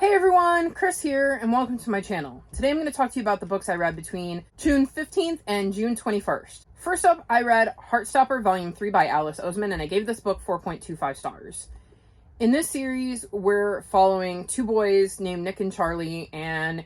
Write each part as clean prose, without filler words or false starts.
Hey everyone, Chris here, and welcome to my channel. Today I'm going to talk to you about the books I read between June 15th and June 21st. First up, I read Heartstopper Volume 3 by Alice Oseman, and I gave this book 4.25 stars. In this series, we're following two boys named Nick and Charlie, and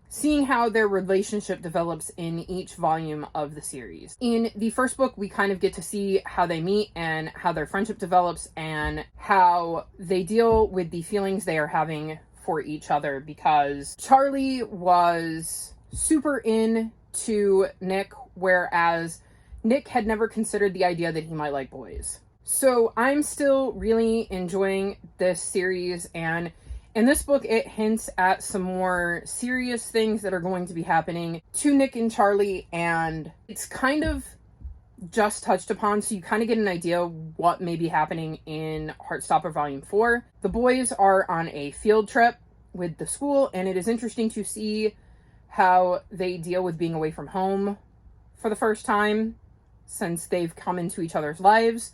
seeing how their relationship develops in each volume of the series. In the first book, we kind of get to see how they meet and how their friendship develops and how they deal with the feelings they are having for each other, because Charlie was super into Nick, whereas Nick had never considered the idea that he might like boys. So I'm still really enjoying this series, and in this book it hints at some more serious things that are going to be happening to Nick and Charlie, and it's kind of just touched upon, so you kind of get an idea what may be happening in Heartstopper Volume 4. The boys are on a field trip with the school, and it is interesting to see how they deal with being away from home for the first time since they've come into each other's lives.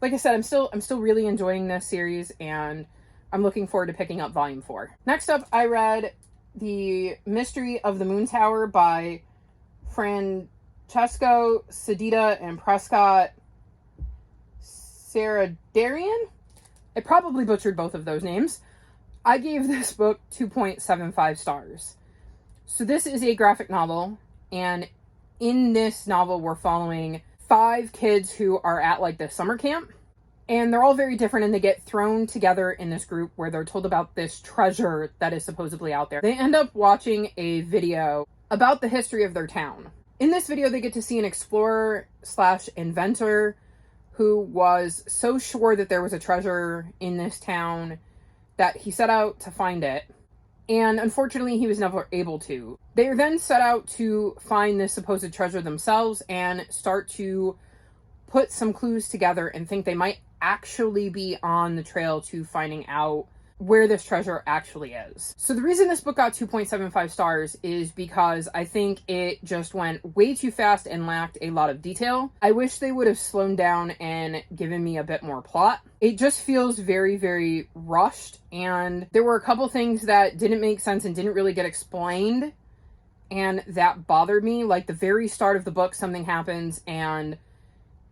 Like I said, I'm still really enjoying this series, and I'm looking forward to picking up Volume 4. Next up, I read The Mystery of the Moon Tower by Francesco Sedita and Prescott Saradarian. I probably butchered both of those names. I gave this book 2.75 stars. So this is a graphic novel, and in this novel we're following 5 kids who are at like this summer camp, and they're all very different, and they get thrown together in this group where they're told about this treasure that is supposedly out there. They end up watching a video about the history of their town. In this video, they get to see an explorer slash inventor who was so sure that there was a treasure in this town that he set out to find it. And unfortunately, he was never able to. They are then set out to find this supposed treasure themselves and start to put some clues together and think they might actually be on the trail to finding out where this treasure actually is. So the reason this book got 2.75 stars is because I think it just went way too fast and lacked a lot of detail. I wish they would have slowed down and given me a bit more plot. It just feels very, very rushed, and there were a couple things that didn't make sense and didn't really get explained, and that bothered me. Like the very start of the book, something happens and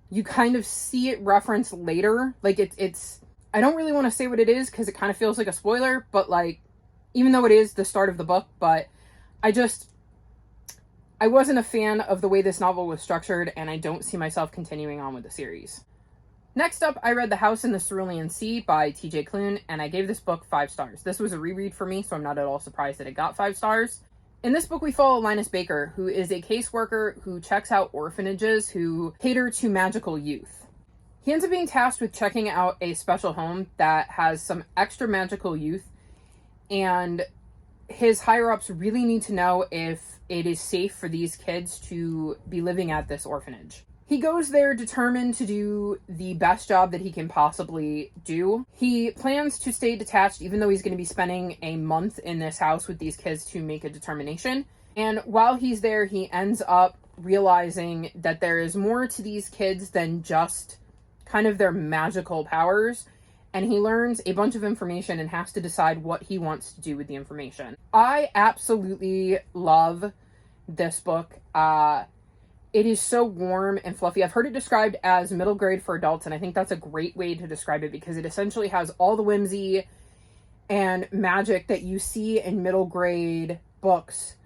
you kind of see it referenced later. Like it's I don't really want to say what it is because it kind of feels like a spoiler, but like, even though it is the start of the book, but I wasn't a fan of the way this novel was structured, and I don't see myself continuing on with the series. Next up, I read The House in the Cerulean Sea by TJ Klune, and I gave this book 5 stars. This was a reread for me, so I'm not at all surprised that it got 5 stars. In this book, we follow Linus Baker, who is a caseworker who checks out orphanages who cater to magical youth. He ends up being tasked with checking out a special home that has some extra magical youth, and his higher-ups really need to know if it is safe for these kids to be living at this orphanage. He goes there determined to do the best job that he can possibly do. He plans to stay detached, even though he's going to be spending a month in this house with these kids to make a determination. And while he's there, he ends up realizing that there is more to these kids than just kind of their magical powers, and he learns a bunch of information and has to decide what he wants to do with the information. I absolutely love this book. It is so warm and fluffy. I've heard it described as middle grade for adults, and I think that's a great way to describe it because it essentially has all the whimsy and magic that you see in middle grade books,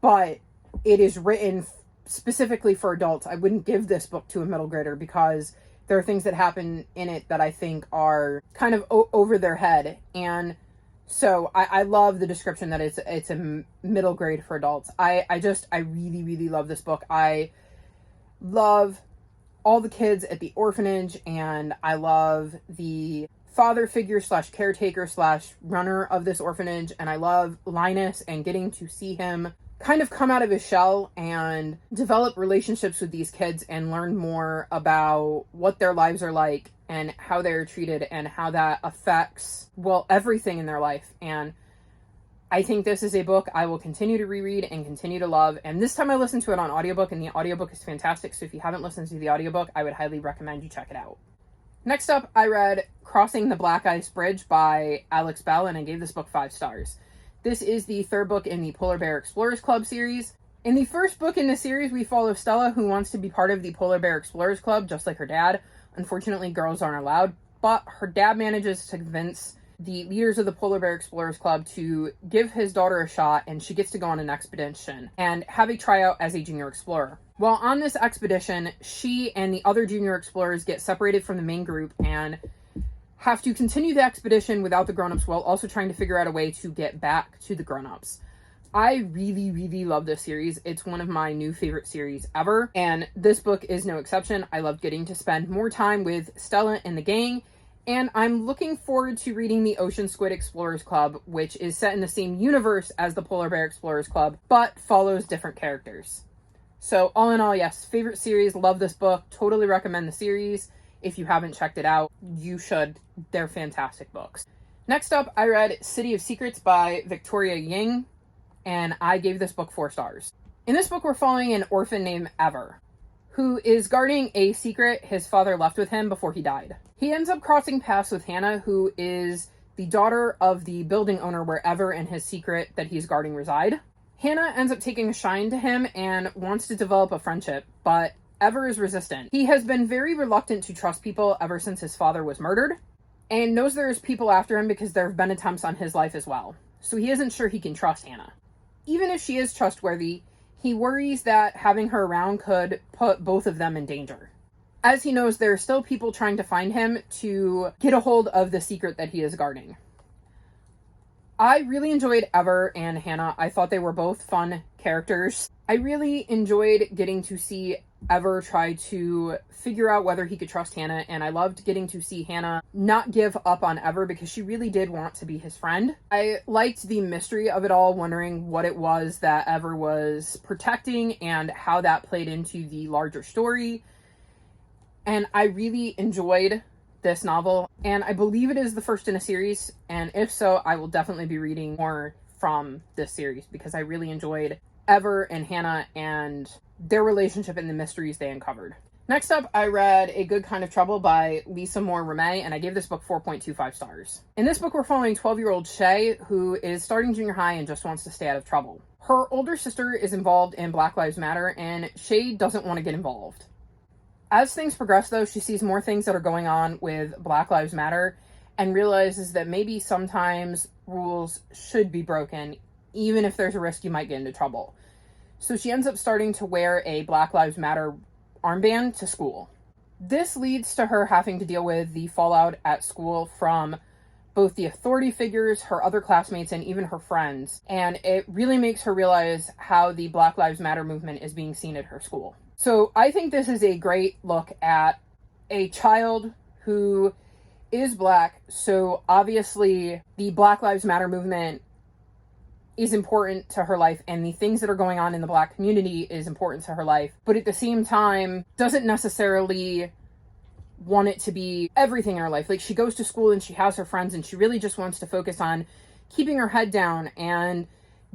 but it is written specifically for adults. I wouldn't give this book to a middle grader because there are things that happen in it that I think are kind of over their head. And so I love the description that it's a middle grade for adults. I really, really love this book. I love all the kids at the orphanage, and I love the father figure slash caretaker slash runner of this orphanage, and I love Linus and getting to see him kind of come out of his shell and develop relationships with these kids and learn more about what their lives are like and how they're treated and how that affects, well, everything in their life. And I think this is a book I will continue to reread and continue to love. And this time I listened to it on audiobook, and the audiobook is fantastic. So if you haven't listened to the audiobook, I would highly recommend you check it out. Next up, I read Crossing the Black Ice Bridge by Alex Bell, and I gave this book 5 stars. This is the third book in the Polar Bear Explorers Club series. In the first book in the series, we follow Stella, who wants to be part of the Polar Bear Explorers Club, just like her dad. Unfortunately, girls aren't allowed, but her dad manages to convince the leaders of the Polar Bear Explorers Club to give his daughter a shot, and she gets to go on an expedition and have a tryout as a junior explorer. While on this expedition, she and the other junior explorers get separated from the main group and have to continue the expedition without the grown-ups while also trying to figure out a way to get back to the grown-ups. I really, really love this series. It's one of my new favorite series ever, and this book is no exception. I loved getting to spend more time with Stella and the gang, and I'm looking forward to reading the Ocean Squid Explorers Club, which is set in the same universe as the Polar Bear Explorers Club, but follows different characters. So all in all, yes, favorite series, love this book, totally recommend the series. If you haven't checked it out, you should. They're fantastic books. Next up, I read City of Secrets by Victoria Ying, and I gave this book 4 stars. In this book, we're following an orphan named Ever, who is guarding a secret his father left with him before he died. He ends up crossing paths with Hannah, who is the daughter of the building owner where Ever and his secret that he's guarding reside. Hannah ends up taking a shine to him and wants to develop a friendship, but Ever is resistant. He has been very reluctant to trust people ever since his father was murdered, and knows there's people after him because there have been attempts on his life as well. So he isn't sure he can trust Hannah. Even if she is trustworthy, he worries that having her around could put both of them in danger, as he knows there are still people trying to find him to get a hold of the secret that he is guarding. I really enjoyed Ever and Hannah. I thought they were both fun characters. I really enjoyed getting to see Ever try to figure out whether he could trust Hannah, and I loved getting to see Hannah not give up on Ever because she really did want to be his friend. I liked the mystery of it all, wondering what it was that Ever was protecting and how that played into the larger story. And I really enjoyed this novel, and I believe it is the first in a series, and if so, I will definitely be reading more from this series because I really enjoyed Ever and Hannah and their relationship and the mysteries they uncovered. Next up, I read A Good Kind of Trouble by Lisa Moore Ramey, and I gave this book 4.25 stars. In this book, we're following 12-year-old Shay, who is starting junior high and just wants to stay out of trouble. Her older sister is involved in Black Lives Matter, and Shay doesn't want to get involved. As things progress, though, she sees more things that are going on with Black Lives Matter and realizes that maybe sometimes rules should be broken, even if there's a risk you might get into trouble. So she ends up starting to wear a Black Lives Matter armband to school. This leads to her having to deal with the fallout at school from both the authority figures, her other classmates, and even her friends. And it really makes her realize how the Black Lives Matter movement is being seen at her school. So I think this is a great look at a child who is Black. So obviously the Black Lives Matter movement is important to her life, and the things that are going on in the Black community is important to her life. But at the same time, doesn't necessarily want it to be everything in her life. Like, she goes to school and she has her friends, and she really just wants to focus on keeping her head down and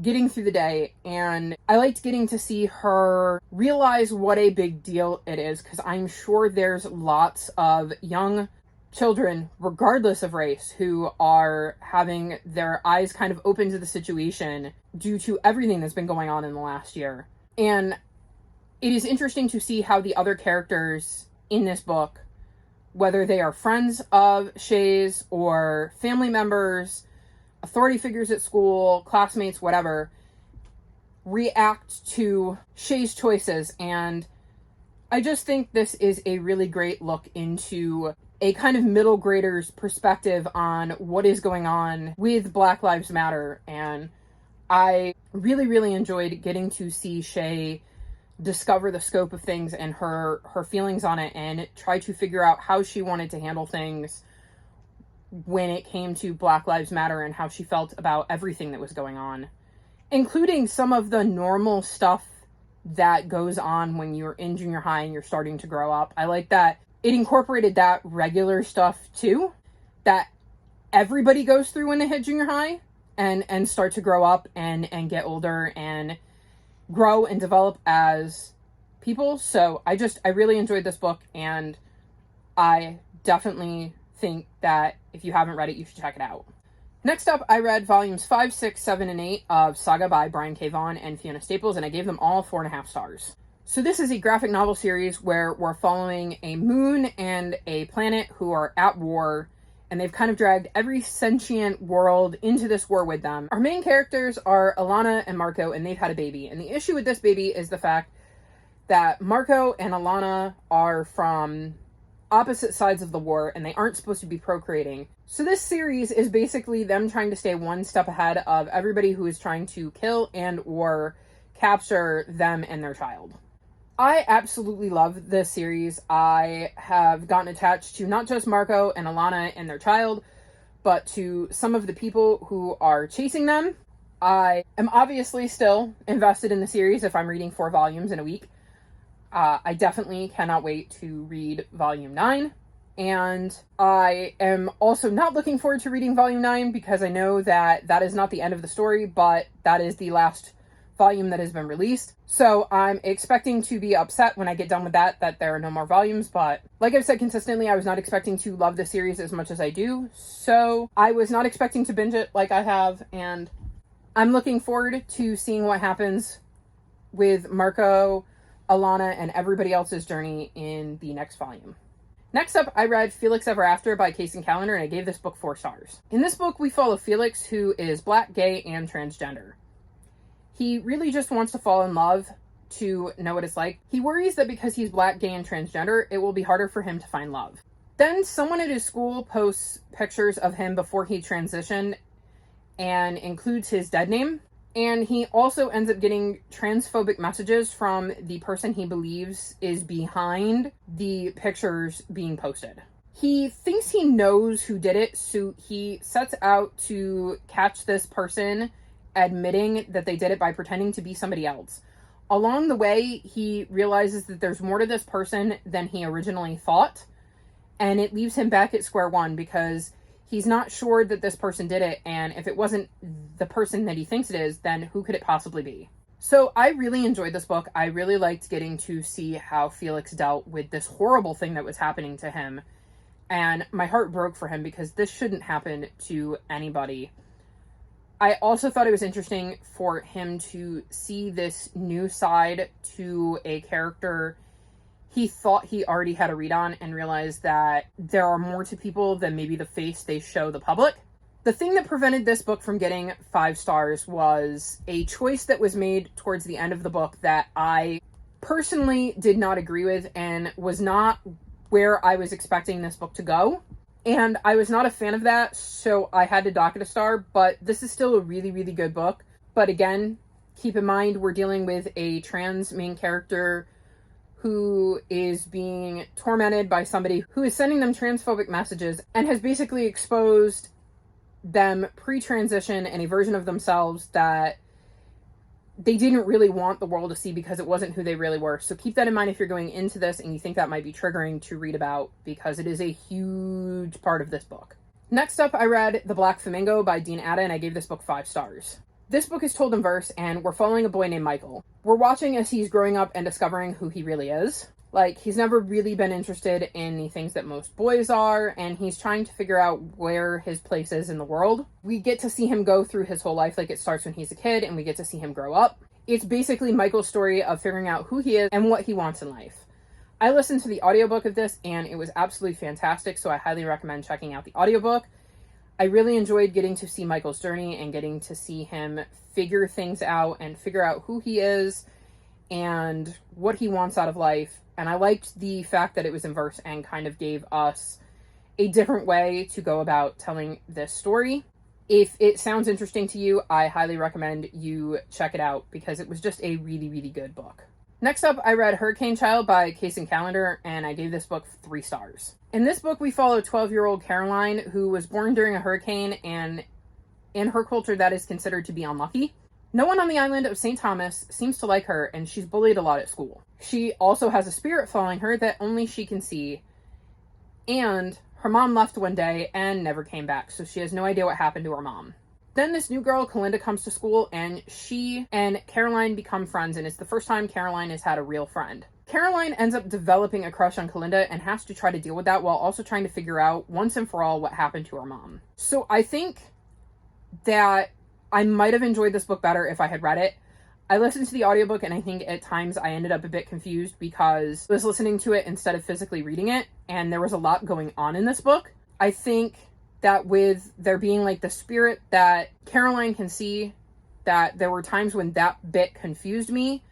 getting through the day. And I liked getting to see her realize what a big deal it is, because I'm sure there's lots of young children, regardless of race, who are having their eyes kind of open to the situation due to everything that's been going on in the last year. And it is interesting to see how the other characters in this book, whether they are friends of Shay's or family members, authority figures at school, classmates, whatever, react to Shay's choices. And I just think this is a really great look into a kind of middle grader's perspective on what is going on with Black Lives Matter. And I really, really enjoyed getting to see Shay discover the scope of things and her feelings on it, and try to figure out how she wanted to handle things when it came to Black Lives Matter and how she felt about everything that was going on, including some of the normal stuff that goes on when you're in junior high and you're starting to grow up. I like that it incorporated that regular stuff too, that everybody goes through when they hit junior high and start to grow up and get older and grow and develop as people. So I really enjoyed this book, and I definitely think that if you haven't read it, you should check it out. Next up, I read volumes 5, 6, 7, and 8 of Saga by Brian K. Vaughan and Fiona Staples, and I gave them all 4.5 stars. So this is a graphic novel series where we're following a moon and a planet who are at war, and they've kind of dragged every sentient world into this war with them. Our main characters are Alana and Marco, and they've had a baby. And the issue with this baby is the fact that Marco and Alana are from opposite sides of the war, and they aren't supposed to be procreating. So this series is basically them trying to stay one step ahead of everybody who is trying to kill and or capture them and their child. I absolutely love this series. I have gotten attached to not just Marco and Alana and their child, but to some of the people who are chasing them. I am obviously still invested in the series if I'm reading 4 volumes in a week. I definitely cannot wait to read volume 9. And I am also not looking forward to reading volume 9 because I know that that is not the end of the story, but that is the last volume that has been released. So I'm expecting to be upset when I get done with that there are no more volumes. But like I've said consistently, I was not expecting to love the series as much as I do. So I was not expecting to binge it like I have. And I'm looking forward to seeing what happens with Marco, Alana, and everybody else's journey in the next volume. Next up, I read Felix Ever After by Casey Callender, and I gave this book 4 stars. In this book, we follow Felix, who is black, gay, and transgender. He really just wants to fall in love to know what it's like. He worries that because he's black, gay, and transgender, it will be harder for him to find love. Then someone at his school posts pictures of him before he transitioned and includes his dead name. And he also ends up getting transphobic messages from the person he believes is behind the pictures being posted. He thinks he knows who did it, so he sets out to catch this person admitting that they did it by pretending to be somebody else. Along the way, he realizes that there's more to this person than he originally thought, and it leaves him back at square one because he's not sure that this person did it, and if it wasn't the person that he thinks it is, then who could it possibly be? So I really enjoyed this book. I really liked getting to see how Felix dealt with this horrible thing that was happening to him, and my heart broke for him because this shouldn't happen to anybody. I also thought it was interesting for him to see this new side to a character he thought he already had a read on and realized that there are more to people than maybe the face they show the public. The thing that prevented this book from getting 5 stars was a choice that was made towards the end of the book that I personally did not agree with and was not where I was expecting this book to go. And I was not a fan of that, so I had to dock it a star, but this is still a really, really good book. But again, keep in mind we're dealing with a trans main character who is being tormented by somebody who is sending them transphobic messages and has basically exposed them pre-transition and a version of themselves that they didn't really want the world to see because it wasn't who they really were. So keep that in mind if you're going into this and you think that might be triggering to read about, because it is a huge part of this book. Next up, I read The Black Flamingo by Dean Atta, and I gave this book 5 stars. This book is told in verse, and we're following a boy named Michael. We're watching as he's growing up and discovering who he really is. Like, he's never really been interested in the things that most boys are, and he's trying to figure out where his place is in the world. We get to see him go through his whole life, like it starts when he's a kid, and we get to see him grow up. It's basically Michael's story of figuring out who he is and what he wants in life. I listened to the audiobook of this, and it was absolutely fantastic, so I highly recommend checking out the audiobook. I really enjoyed getting to see Michael's journey and getting to see him figure things out and figure out who he is and what he wants out of life. And I liked the fact that it was in verse and kind of gave us a different way to go about telling this story. If it sounds interesting to you, I highly recommend you check it out because it was just a really, really good book. Next up, I read Hurricane Child by Casey Callender, and I gave this book 3 stars. In this book, we follow 12-year-old Caroline, who was born during a hurricane, and in her culture, that is considered to be unlucky. No one on the island of St. Thomas seems to like her, and she's bullied a lot at school. She also has a spirit following her that only she can see, and her mom left one day and never came back, so she has no idea what happened to her mom. Then this new girl, Kalinda, comes to school, and she and Caroline become friends, and it's the first time Caroline has had a real friend. Caroline ends up developing a crush on Kalinda and has to try to deal with that while also trying to figure out once and for all what happened to her mom. So I think that I might have enjoyed this book better if I had read it. I listened to the audiobook, and I think at times I ended up a bit confused because I was listening to it instead of physically reading it, and there was a lot going on in this book. I think that with there being like the spirit that Caroline can see, that there were times when that bit confused me,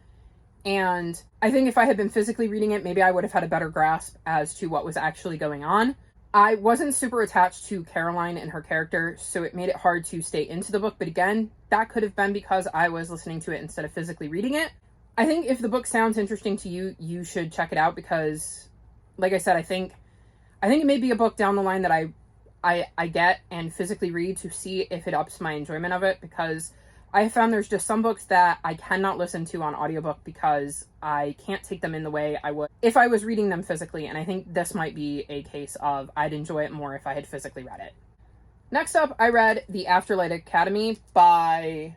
and I think if I had been physically reading it, maybe I would have had a better grasp as to what was actually going on. I wasn't super attached to Caroline and her character, so it made it hard to stay into the book. But again, that could have been because I was listening to it instead of physically reading it. I think if the book sounds interesting to you, you should check it out because, like I said, I think it may be a book down the line that I get and physically read to see if it ups my enjoyment of it, because I have found there's just some books that I cannot listen to on audiobook because I can't take them in the way I would if I was reading them physically, and I think this might be a case of I'd enjoy it more if I had physically read it. Next up, I read The Afterlight Academy by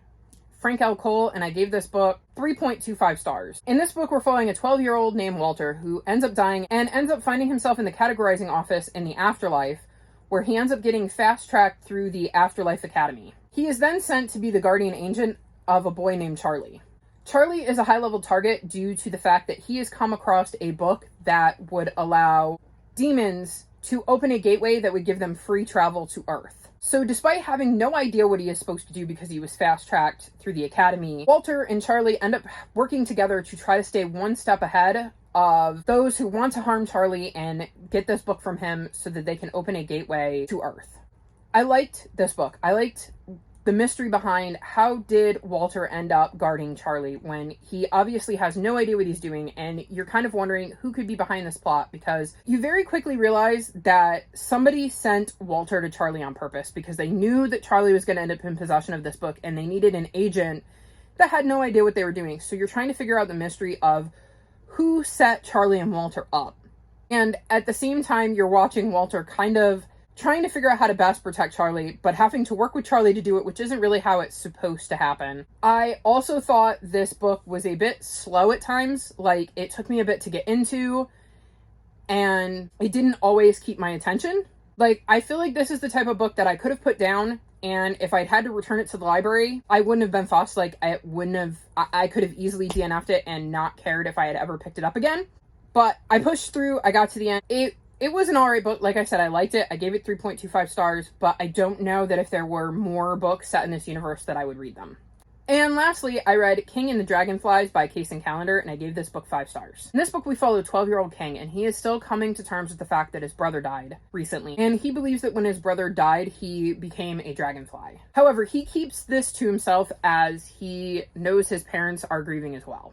Frank L. Cole, and I gave this book 3.25 stars. In this book, we're following a 12-year-old named Walter who ends up dying and ends up finding himself in the categorizing office in the afterlife, where he ends up getting fast-tracked through the Afterlight Academy. He is then sent to be the guardian agent of a boy named Charlie. Charlie is a high-level target due to the fact that he has come across a book that would allow demons to open a gateway that would give them free travel to Earth. So despite having no idea what he is supposed to do because he was fast-tracked through the academy, Walter and Charlie end up working together to try to stay one step ahead of those who want to harm Charlie and get this book from him so that they can open a gateway to Earth. I liked this book. I liked the mystery behind how did Walter end up guarding Charlie when he obviously has no idea what he's doing, and you're kind of wondering who could be behind this plot, because you very quickly realize that somebody sent Walter to Charlie on purpose because they knew that Charlie was going to end up in possession of this book and they needed an agent that had no idea what they were doing. So you're trying to figure out the mystery of who set Charlie and Walter up. And at the same time, you're watching Walter kind of trying to figure out how to best protect Charlie, but having to work with Charlie to do it, which isn't really how it's supposed to happen. I also thought this book was a bit slow at times. Like, it took me a bit to get into, and it didn't always keep my attention. Like, I feel like this is the type of book that I could have put down, and if I'd had to return it to the library, I wouldn't have been fussed. Like, I could have easily DNF'd it and not cared if I had ever picked it up again. But I pushed through, I got to the end. It was an alright book. Like I said, I liked it. I gave it 3.25 stars, but I don't know that if there were more books set in this universe that I would read them. And lastly, I read King and the Dragonflies by Case and Callender, and I gave this book 5 stars. In this book, we follow 12-year-old King, and he is still coming to terms with the fact that his brother died recently. And he believes that when his brother died, he became a dragonfly. However, he keeps this to himself as he knows his parents are grieving as well.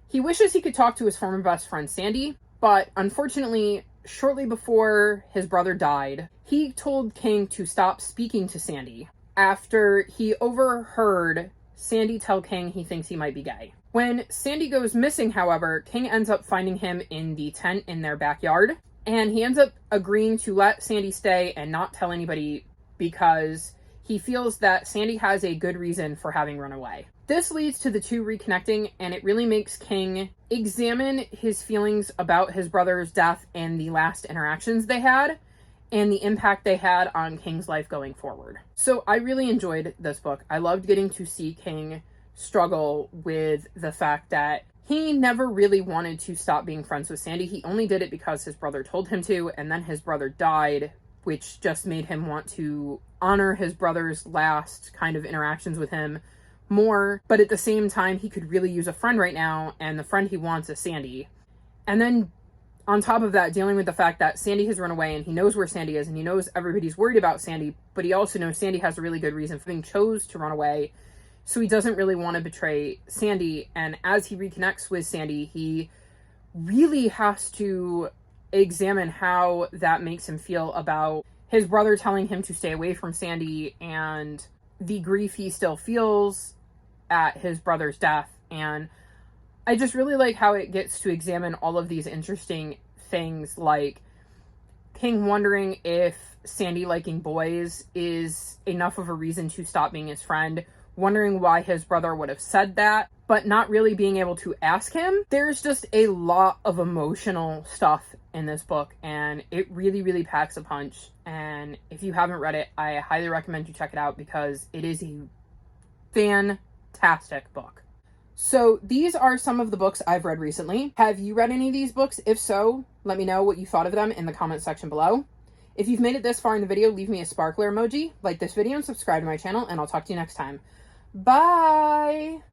He wishes he could talk to his former best friend Sandy, but unfortunately, shortly before his brother died, he told King to stop speaking to Sandy after he overheard Sandy tell King he thinks he might be gay. When Sandy goes missing, however, King ends up finding him in the tent in their backyard, and he ends up agreeing to let Sandy stay and not tell anybody because he feels that Sandy has a good reason for having run away. This leads to the two reconnecting, and it really makes King examine his feelings about his brother's death and the last interactions they had, and the impact they had on King's life going forward. So I really enjoyed this book. I loved getting to see King struggle with the fact that he never really wanted to stop being friends with Sandy. He only did it because his brother told him to, and then his brother died, which just made him want to honor his brother's last kind of interactions with him more, but at the same time, he could really use a friend right now, and the friend he wants is Sandy. And then, on top of that, dealing with the fact that Sandy has run away, and he knows where Sandy is, and he knows everybody's worried about Sandy, but he also knows Sandy has a really good reason for being chose to run away, so he doesn't really want to betray Sandy, and as he reconnects with Sandy, he really has to examine how that makes him feel about his brother telling him to stay away from Sandy, and the grief he still feels at his brother's death. And I just really like how it gets to examine all of these interesting things, like King wondering if Sandy liking boys is enough of a reason to stop being his friend, wondering why his brother would have said that, but not really being able to ask him. There's just a lot of emotional stuff in this book, and it really, really packs a punch. And if you haven't read it, I highly recommend you check it out because it is a fantastic book. So these are some of the books I've read recently. Have you read any of these books? If so, let me know what you thought of them in the comment section below. If you've made it this far in the video, leave me a sparkler emoji, like this video, and subscribe to my channel, and I'll talk to you next time. Bye!